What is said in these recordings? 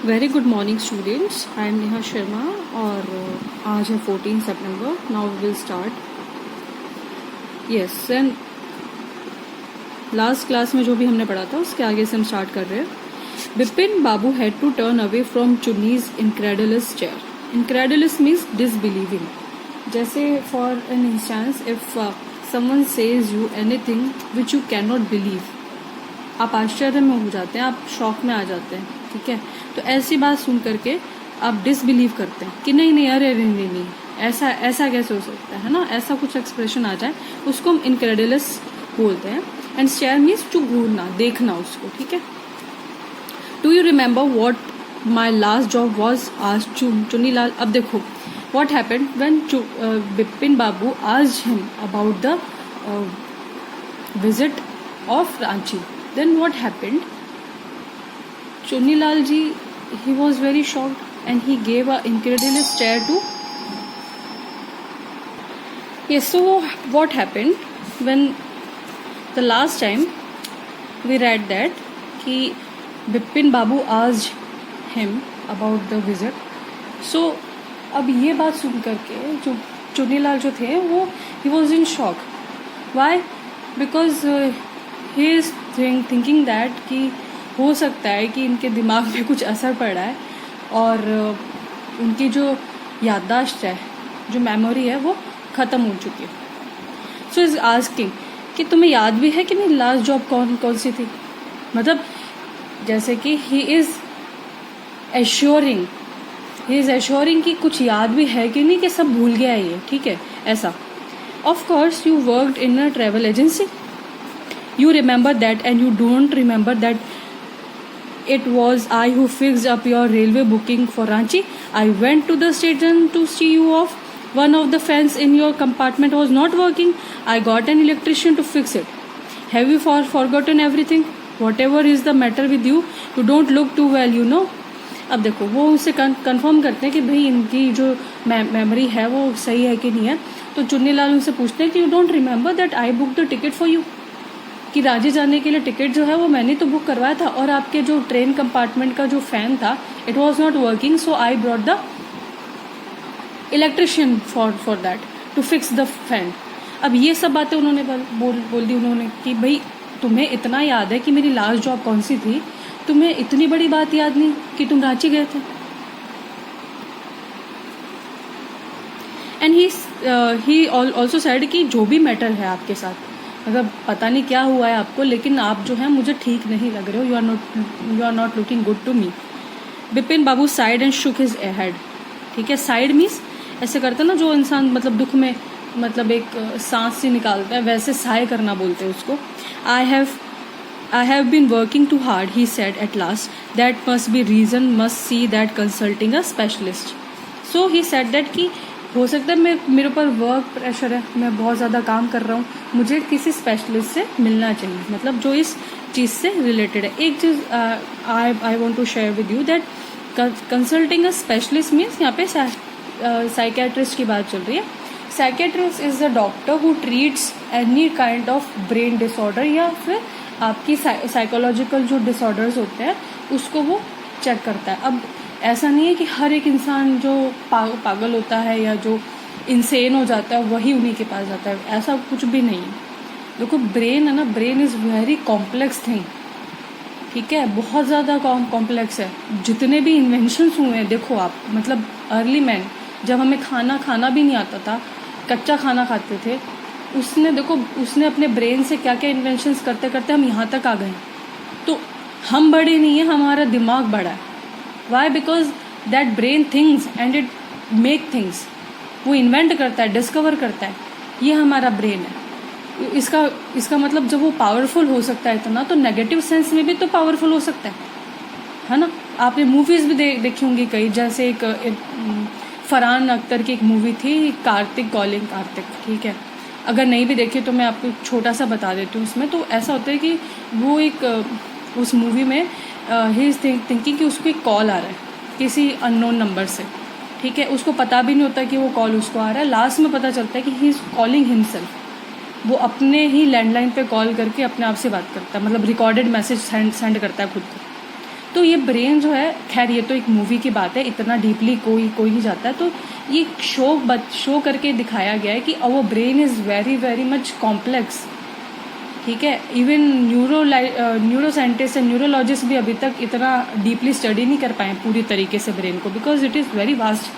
Very good morning students, I am Neha Sharma और आज है 14 सितंबर. Now we will start. Yes, and last class में जो भी हमने पढ़ा था उसके आगे से हम स्टार्ट कर रहे हैं. Bipin Babu had to turn away from Chunni's incredulous chair. Incredulous means disbelieving. जैसे for an instance, if someone says you anything which you can not believe, आप आश्चर्य में हो जाते हैं, आप शॉक में आ जाते हैं. ठीक है, तो ऐसी बात सुन करके आप डिसबिलीव करते हैं कि नहीं नहीं, अरे नहीं, ऐसा ऐसा कैसे हो सकता है ना, ऐसा कुछ एक्सप्रेशन आ जाए, उसको हम इनक्रेडुलस बोलते हैं. एंड स्टेयर मीन्स टू घूरना, देखना उसको. ठीक है. Do you remember what my last job was आज चुन्नीलाल. अब देखो what happened when Bipin Babu asked him about the visit of Ranchi. Then what happened? Chunnilal ji, he was very shocked and he gave a incredulous stare to. Yes, so what happened when the last time we read that कि Bipin Babu asked him about the visit. So अब ये बात सुन करके जो चुन्नीलाल जो थे वो he was in shock. Why? Because he is thinking that कि हो सकता है कि इनके दिमाग में कुछ असर पड़ा है और उनकी जो याददाश्त है, जो मेमोरी है, वो ख़त्म हो चुकी है. सो इज आस्किंग कि तुम्हें याद भी है कि मेरी लास्ट जॉब कौन सी थी. मतलब जैसे कि ही इज़ एश्योरिंग कि कुछ याद भी है कि नहीं, कि सब भूल गया है ये. ठीक है, ऐसा. Of course you worked in a travel agency. You remember that, and you don't remember that it was I who fixed up your railway booking for Ranchi. I went to the station to see you off. One of the fans in your compartment was not working. I got an electrician to fix it. Have you forgotten everything? Whatever is the matter with you, you don't look too well, you know. अब देखो वो उसे confirm करते हैं कि भाई इनकी जो मेमोरी है वो सही है कि नहीं है. तो चुन्नीलाल उनसे पूछते हैं कि you don't remember that I book the ticket for you, कि रांची जाने के लिए टिकट जो है वो मैंने तो बुक करवाया था, और आपके जो ट्रेन कंपार्टमेंट का जो फैन था it was not working, so I brought the electrician for that to fix the fan. अब ये सब बातें उन्होंने बोल दी उन्होंने कि भाई तुम्हें इतना याद है कि मेरी लास्ट जॉब कौन सी थी, तुम्हें इतनी बड़ी बात याद नहीं कि तुम रांची गए थे. एंड ही ऑल्सो सेड कि जो भी मैटर है आपके साथ, मतलब पता नहीं क्या हुआ है आपको, लेकिन आप जो है मुझे ठीक नहीं लग रहे हो. You are not looking good to me. Bipin Babu sighed and shook his head. ठीक है, साइड मीन्स ऐसे करते हैं ना जो इंसान मतलब दुख में मतलब एक सांस सी निकालता है, वैसे साय करना बोलते हैं उसको. I have been working too hard, he said at last. That must be reason, must see that consulting a specialist. So he said that कि हो सकता है मेरे ऊपर वर्क प्रेशर है, मैं बहुत ज़्यादा काम कर रहा हूँ, मुझे किसी स्पेशलिस्ट से मिलना चाहिए, मतलब जो इस चीज़ से रिलेटेड है. एक चीज़ I want to share with you that consulting a specialist means यहाँ पे साइकेट्रिस्ट की बात चल रही है. Psychiatrist is the doctor who treats any kind of brain disorder, या फिर आपकी साइकोलॉजिकल जो डिसऑर्डर्स होते हैं उसको वो चेक करता है. अब ऐसा नहीं है कि हर एक इंसान जो पागल होता है या जो इंसेन हो जाता है वही उन्हीं के पास जाता है, ऐसा कुछ भी नहीं है. देखो ब्रेन है ना, brain is very complex thing. ठीक है, बहुत ज़्यादा कॉम्प्लेक्स है. जितने भी इन्वेंशंस हुए हैं देखो आप, मतलब अर्ली मैन जब हमें खाना भी नहीं आता था, कच्चा खाना खाते थे, उसने अपने ब्रेन से क्या क्या इन्वेंशंस करते करते हम यहाँ तक आ गए. तो हम बड़े नहीं हैं, हमारा दिमाग बड़ा है. Why? Because that brain things and it make things. वो इन्वेंट करता है, डिस्कवर करता है. ये हमारा ब्रेन है. इसका मतलब जब वो पावरफुल हो सकता है इतना, तो नेगेटिव सेंस में भी तो पावरफुल हो सकता है ना. आपने मूवीज़ भी देखी होंगी कई, जैसे एक फरहान अख्तर की एक मूवी थी कार्तिक कॉलिंग कार्तिक. ठीक है, अगर नहीं भी देखी तो मैं आपको छोटा सा बता देती हूँ. उसमें तो ऐसा होता है कि वो एक उस मूवी में ही इज़ थिंकिंग कि उसको एक कॉल आ रहा है किसी अननोन नंबर से. ठीक है, उसको पता भी नहीं होता कि वो कॉल उसको आ रहा है. लास्ट में पता चलता है कि ही इज़ कॉलिंग हिमसेल्फ. वो अपने ही लैंडलाइन पे कॉल करके अपने आप से बात करता है, मतलब रिकॉर्डेड मैसेज सेंड करता है खुद को. तो ये ब्रेन जो है, खैर ये तो एक मूवी की बात है, इतना डीपली कोई नहीं जाता है। तो ये शो करके दिखाया गया है कि our brain is very very much complex, ठीक है। Even neuroscientist and neurologist भी अभी तक इतना डीपली स्टडी नहीं कर पाए पूरी तरीके से ब्रेन को, because it is very vast.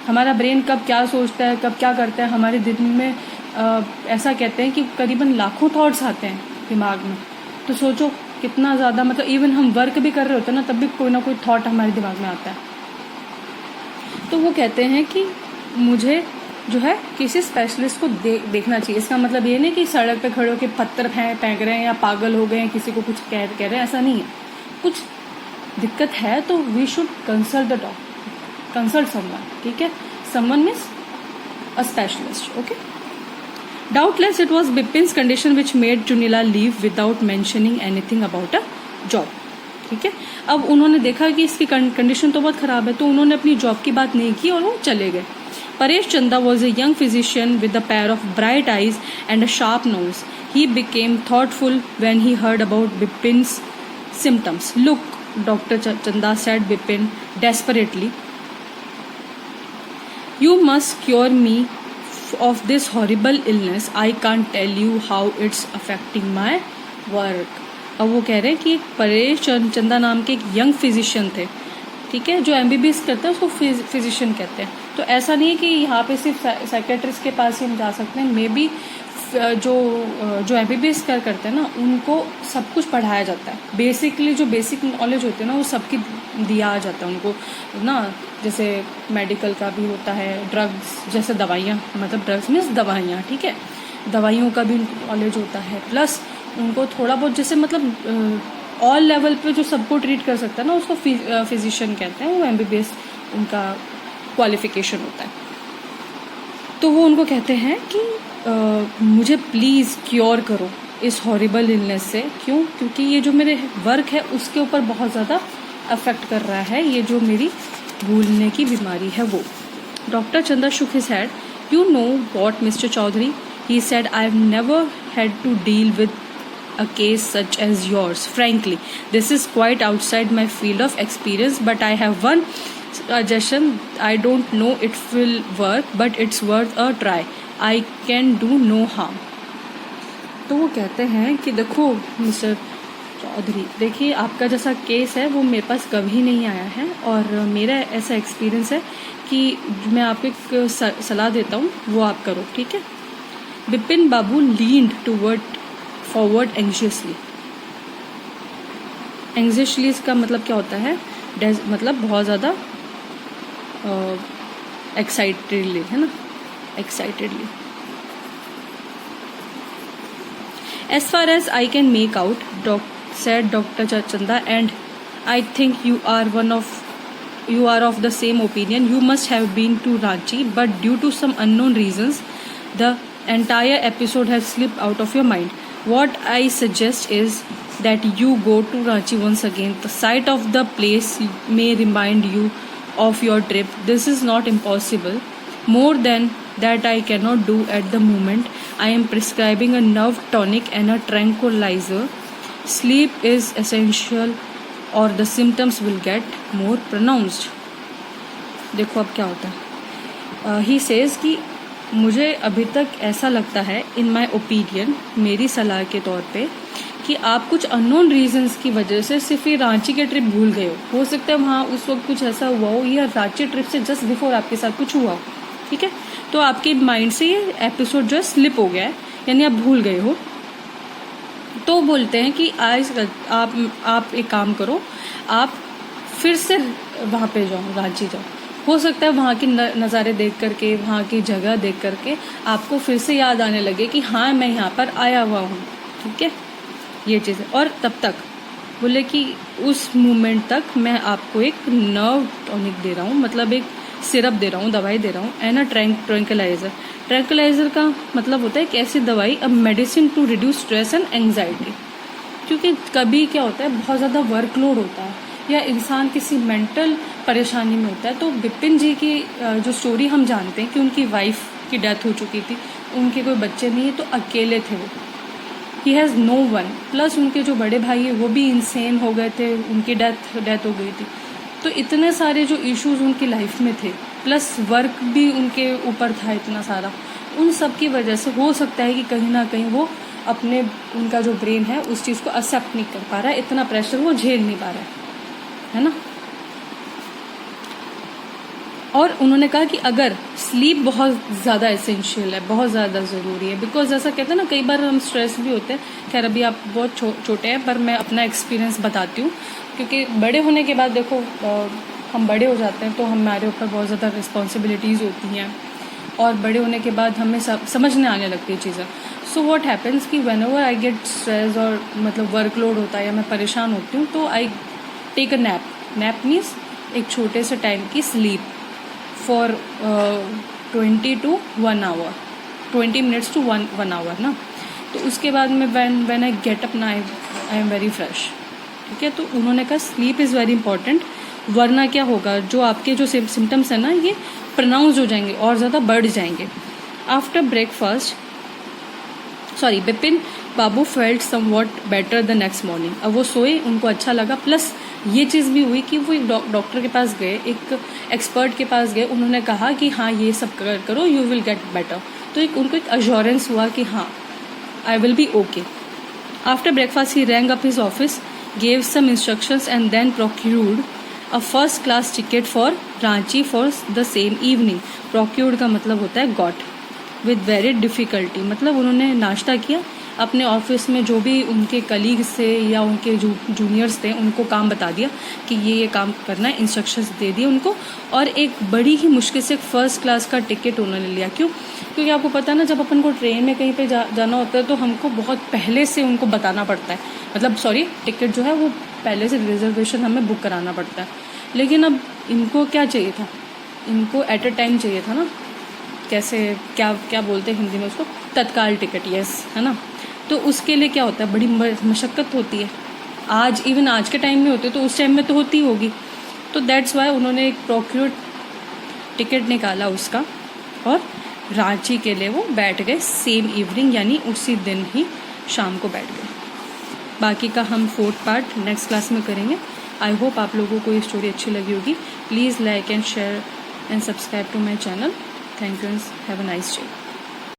हमारा ब्रेन कब क्या सोचता है, कब क्या करता है, हमारे दिन में ऐसा कहते हैं कि करीबन लाखों थॉट्स आते हैं दिमाग में। तो सोचो कितना ज़्यादा, मतलब इवन हम वर्क भी कर रहे होते हैं ना, तब भी कोई ना कोई थॉट हमारे दिमाग में आता है। तो वो कहते हैं कि मुझे जो है किसी स्पेशलिस्ट को देखना चाहिए। इसका मतलब ये नहीं कि सड़क पे खड़े होकर पत्थर फेंक रहे हैं या पागल हो गए हैं, किसी को कुछ कह रहे हैं, ऐसा नहीं है। कुछ दिक्कत है तो we should consult the doctor, consult someone, ठीक है। Someone means a specialist, okay. Doubtless it was Bipin's condition which made Chunila leave without mentioning anything about a job, ठीक है। अब उन्होंने देखा कि इसकी कंडीशन तो बहुत खराब है, तो उन्होंने अपनी जॉब की बात नहीं की और वो चले गए। परेश चंदा was a young physician with a pair of bright eyes and a sharp nose. He became thoughtful when he heard about Bipin's symptoms. Look, Dr. Chanda said Bipin desperately, you must cure me of this horrible illness. I can't tell you how it's affecting my work. अब वो कह रहे हैं कि परेश चंदा नाम के एक यंग फिजिशियन थे, ठीक है, जो MBBS करते हैं उसको फिजिशियन कहते हैं। तो ऐसा नहीं है कि यहाँ पे सिर्फ साइकेट्रिस्ट के पास ही हम जा सकते हैं, मे बी जो MBBS करते हैं ना, उनको सब कुछ पढ़ाया जाता है। बेसिकली जो बेसिक नॉलेज होती है ना, वो सबकी दिया जाता है उनको ना, जैसे मेडिकल का भी होता है, ड्रग्स जैसे दवाइयाँ, मतलब ड्रग्स मीन्स दवाइयाँ, ठीक है, दवाइयों का भी नॉलेज होता है। प्लस उनको थोड़ा बहुत जैसे मतलब ऑल लेवल पे जो सबको ट्रीट कर सकता है ना, उसको फिजिशियन कहते हैं। वो MBBS उनका क्वालिफिकेशन होता है। तो वो उनको कहते हैं कि मुझे प्लीज़ क्योर करो इस हॉरिबल इलनेस से। क्यों? क्योंकि ये जो मेरे वर्क है उसके ऊपर बहुत ज़्यादा अफेक्ट कर रहा है, ये जो मेरी भूलने की बीमारी है वो। डॉक्टर चंदा shook his head. You know what, Mr. Chaudhary? He said, I've never had to deal with a case such as yours. Frankly, this is quite outside my field of experience, but I have one suggestion. I don't know it will work, but it's worth a try. I can do no harm. तो वो कहते हैं कि देखो mister Chaudhary, देखिए आपका जैसा case है वो मेरे पास कभी नहीं आया है, और मेरा ऐसा एक्सपीरियंस है कि मैं आपको एक सलाह देता हूँ, वो आप करो, ठीक है। बिपिन बाबू लीन्ड फॉरवर्ड एंग्जियसली। एंग्जियसली इसका मतलब क्या होता है? मतलब बहुत ज़्यादा एक्साइटेडली, है ना, excitedly. As far as I can make out, said Dr. Chanda, and I think you are of the same opinion. You must have been to Ranchi, but due to some unknown reasons, the entire episode has slipped out of your mind. What I suggest is that you go to Ranchi once again. The sight of the place may remind you of your trip. This is not impossible. More than that I cannot do at the moment. I am prescribing a nerve tonic and a tranquilizer. Sleep is essential or the symptoms will get more pronounced. देखो अब क्या होता है। He says कि मुझे अभी तक ऐसा लगता है, in my opinion, मेरी सलाह के तौर पे, कि आप कुछ अननोन रीजंस की वजह से सिर्फ ये रांची के ट्रिप भूल गए हो सकता है वहाँ उस वक्त कुछ ऐसा हुआ हो, या रांची ट्रिप से जस्ट बिफोर आपके साथ कुछ हुआ हो, ठीक है। तो आपके माइंड से ये एपिसोड जो स्लिप हो गया है, यानी आप भूल गए हो। तो बोलते हैं कि आज आप एक काम करो, आप फिर से वहाँ पे जाओ, रांची जाओ। हो सकता है वहाँ के नज़ारे देख करके, वहाँ की जगह देख करके आपको फिर से याद आने लगे कि हाँ मैं यहाँ पर आया हुआ हूँ, ठीक है, ये चीज़ है। और तब तक बोले कि उस मोमेंट तक मैं आपको एक नर्व टॉनिक दे रहा हूँ, मतलब एक सिरप दे रहा हूँ, दवाई दे रहा हूँ, एंड अ ट्रैंक्विलाइजर। ट्रैंक्विलाइजर का मतलब होता है कि ऐसी दवाई, a medicine to reduce stress and anxiety. क्योंकि कभी क्या होता है, बहुत ज़्यादा वर्कलोड होता है या इंसान किसी मेंटल परेशानी में होता है। तो बिपिन जी की जो स्टोरी हम जानते हैं कि उनकी वाइफ की डेथ हो चुकी थी, उनके कोई बच्चे नहीं है, तो अकेले थे वो, he has no one, plus उनके जो बड़े भाई है वो भी इंसेन हो गए थे, उनकी डेथ हो गई थी। तो इतने सारे जो इश्यूज उनकी लाइफ में थे, प्लस वर्क भी उनके ऊपर था इतना सारा, उन सब की वजह से हो सकता है कि कहीं ना कहीं वो अपने, उनका जो ब्रेन है उस चीज़ को एक्सेप्ट नहीं कर पा रहा है, इतना प्रेशर वो झेल नहीं पा रहा है ना। और उन्होंने कहा कि अगर स्लीप बहुत ज़्यादा एसेंशियल है, बहुत ज़्यादा ज़रूरी है, बिकॉज ऐसा कहते हैं ना, कई बार हम स्ट्रेस भी होते हैं। खैर अभी आप बहुत छोटे हैं, पर मैं अपना एक्सपीरियंस बताती हूँ, क्योंकि बड़े होने के बाद देखो हम बड़े हो जाते हैं तो हमारे ऊपर बहुत ज़्यादा रिस्पॉन्सिबिलिटीज़ होती हैं, और बड़े होने के बाद हमें समझने आने लगती है चीज़ें। सो व्हाट हैपन्स कि when ever I get stress और मतलब वर्कलोड होता है या मैं परेशान होती हूँ, तो I take a nap. Nap means एक छोटे से टाइम की sleep for 20 to 1 hour, 20 minutes to 1 hour ना। तो उसके बाद में when I get up ना, I am very fresh। ठीक है, तो उन्होंने कहा स्लीप इज़ वेरी इंपॉर्टेंट, वरना क्या होगा, जो आपके जो सिम्टम्स हैं ना ये प्रोनाउंस हो जाएंगे और ज़्यादा बढ़ जाएंगे। After breakfast Bipin Babu felt somewhat better the next morning. अब वो सोए, उनको अच्छा लगा, प्लस ये चीज़ भी हुई कि वो एक डॉक्टर के पास गए, एक एक्सपर्ट के पास गए, उन्होंने कहा कि हाँ ये सब करो, यू विल गेट बेटर। तो उनको एक अश्योरेंस हुआ कि हाँ I will be okay. After breakfast he rang up his office, gave some instructions and then procured a first class ticket for Ranchi for the same evening. Procured का मतलब होता है गॉट, विद वेरी डिफ़िकल्टी, मतलब उन्होंने नाश्ता किया, अपने office में जो भी उनके कलीग्स थे या उनके जूनियर्स थे उनको काम बता दिया कि ये काम करना है, इंस्ट्रक्शंस दे दिए उनको, और एक बड़ी ही मुश्किल से फर्स्ट क्लास का टिकट उन्होंने लिया। क्यों? क्योंकि आपको पता है ना, जब अपन को ट्रेन में कहीं पे जाना होता है तो हमको बहुत पहले से उनको बताना पड़ता है, मतलब टिकट जो है वो पहले से रिजर्वेशन हमें बुक कराना पड़ता है। लेकिन अब इनको क्या चाहिए था, इनको एट अ टाइम चाहिए था ना, कैसे क्या बोलते हैं हिंदी में उसको, तत्काल टिकट, यस, है ना। तो उसके लिए क्या होता है, बड़ी मशक्क़त होती है। आज के टाइम में होते तो उस टाइम में तो होती होगी। तो दैट्स वाई उन्होंने एक प्रोक्यूर्ड टिकट निकाला उसका, और रांची के लिए वो बैठ गए सेम इवनिंग, यानी उसी दिन ही शाम को बैठ गए। बाकी का हम 4th पार्ट नेक्स्ट क्लास में करेंगे। आई होप आप लोगों को ये स्टोरी अच्छी लगी होगी। Please like and share and subscribe to my channel. Thank you and have a nice day.